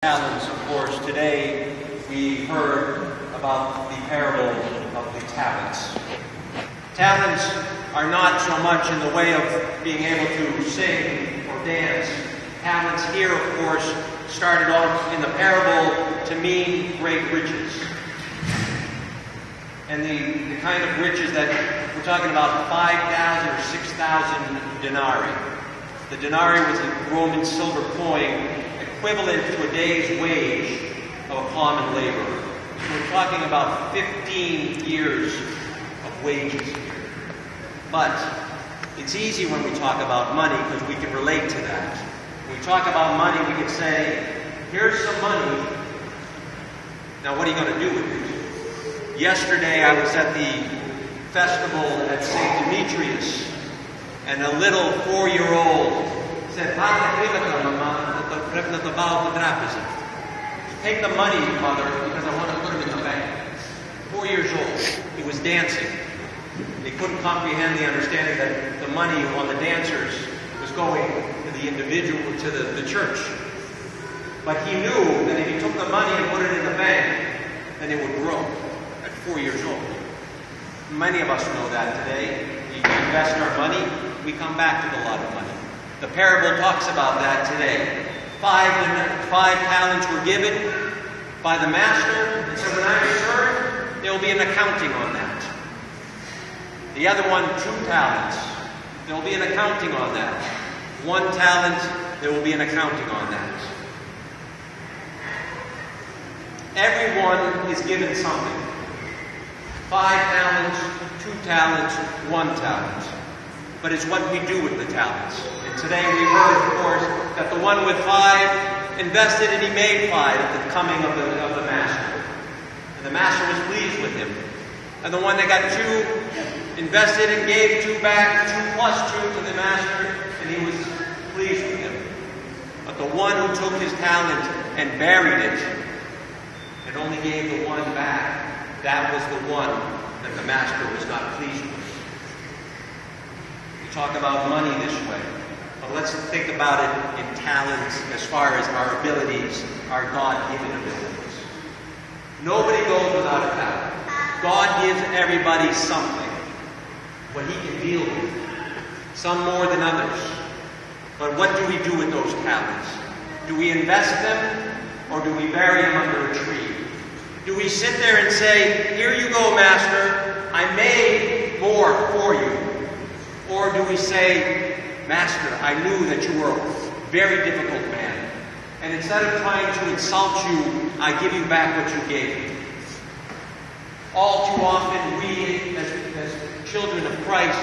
Talents, of course. Today we heard about the parable of the talents. Talents are not so much in the way of being able to sing or dance. Talents here, of course, started off in the parable to mean great riches. And the kind of riches that we're talking about, 5,000 or 6,000 denarii. The denarii was a Roman silver coin equivalent to a day's wage of a common laborer. So we're talking about 15 years of wages here. But it's easy when we talk about money because we can relate to that. When we talk about money, we can say, here's some money. Now what are you going to do with it? Yesterday I was at the festival at St. Demetrius, and a little 4-year-old said, take the money, mother, because I want to put them in the bank. 4 years old. He was dancing. They couldn't comprehend the understanding that the money on the dancers was going to the individual, to the church. But he knew that if he took the money and put it in the bank, then it would grow at 4 years old. Many of us know that today. We invest our money, we come back with a lot of money. The parable talks about that today. 5 talents were given by the master, and said, when I return, there will be an accounting on that. The other one, 2 talents. There will be an accounting on that. 1 talent, there will be an accounting on that. Everyone is given something. 5 talents, 2 talents, 1 talent. But it's what we do with the talents. And today we heard, of course, that the one with 5 invested and he made 5 at the coming of the master. And the master was pleased with him. And the one that got 2 invested and gave 2 back, 2 plus 2 to the master, and he was pleased with him. But the one who took his talent and buried it and only gave the 1 back, that was the one that the master was not pleased with. We talk about money this way, but let's think about it in talents as far as our abilities, our God-given abilities. Nobody goes without a talent. God gives everybody something, what he can deal with, some more than others. But what do we do with those talents? Do we invest them, or do we bury them under a tree? Do we sit there and say, here you go, Master, I made more for you? Or do we say, Master, I knew that you were a very difficult man, and instead of trying to insult you, I give you back what you gave me? All too often, we, as children of Christ,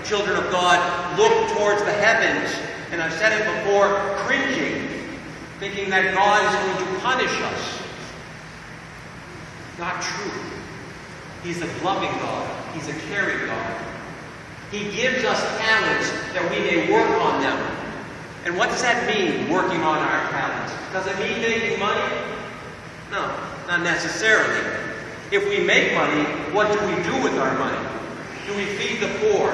children of God, look towards the heavens, and I've said it before, cringing, thinking that God is going to punish us. Not true. He's a loving God. He's a caring God. He gives us talents that we may work on them. And what does that mean, working on our talents? Does it mean making money? No, not necessarily. If we make money, what do we do with our money? Do we feed the poor?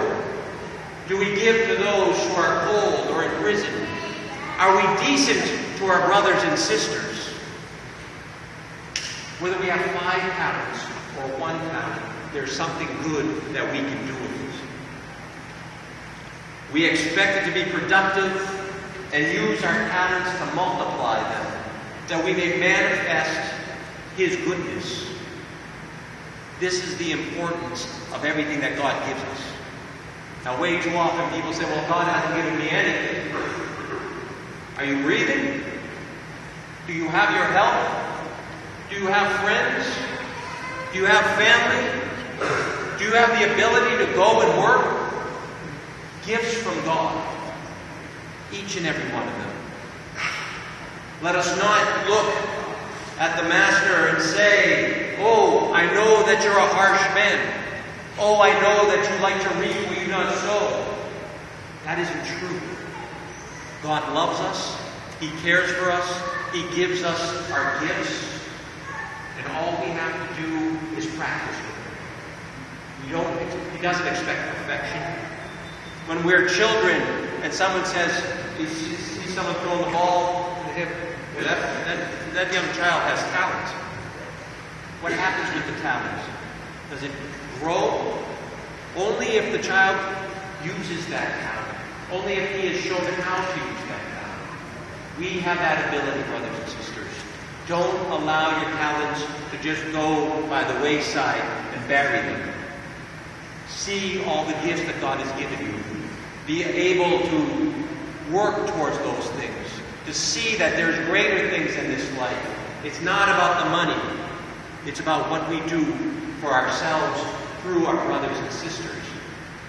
Do we give to those who are cold or in prison? Are we decent to our brothers and sisters? Whether we have 5 talents or 1 talent, there's something good that we can do with it. We expect it to be productive and use our talents to multiply them, that we may manifest his goodness. This is the importance of everything that God gives us. Now, way too often people say, well, God hasn't given me anything. Are you breathing? Do you have your health? Do you have friends? Do you have family? Do you have the ability to go and work? Gifts from God. Each and every one of them. Let us not look at the master and say, oh, I know that you're a harsh man. Oh, I know that you like to reap where you not sow. That isn't true. God loves us. He cares for us. He gives us our gifts. And all we have to do is practice it. He doesn't expect perfection. When we're children and someone says, you see someone throwing the ball, that that young child has talent. What happens with the talent? Does it grow? Only if the child uses that talent. Only if he is shown how to use that talent. We have that ability, brothers and sisters. Don't allow your talents to just go by the wayside and bury them. See all the gifts that God has given you. Be able to work towards those things. To see that there's greater things in this life. It's not about the money. It's about what we do for ourselves through our brothers and sisters.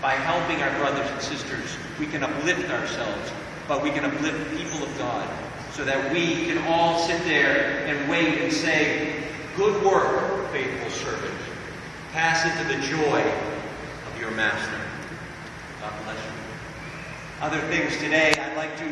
By helping our brothers and sisters, we can uplift ourselves, but we can uplift the people of God, so that we can all sit there and wait and say, "Good work, faithful servant. Pass into the joy of your master." God bless you. Other things today, I'd like to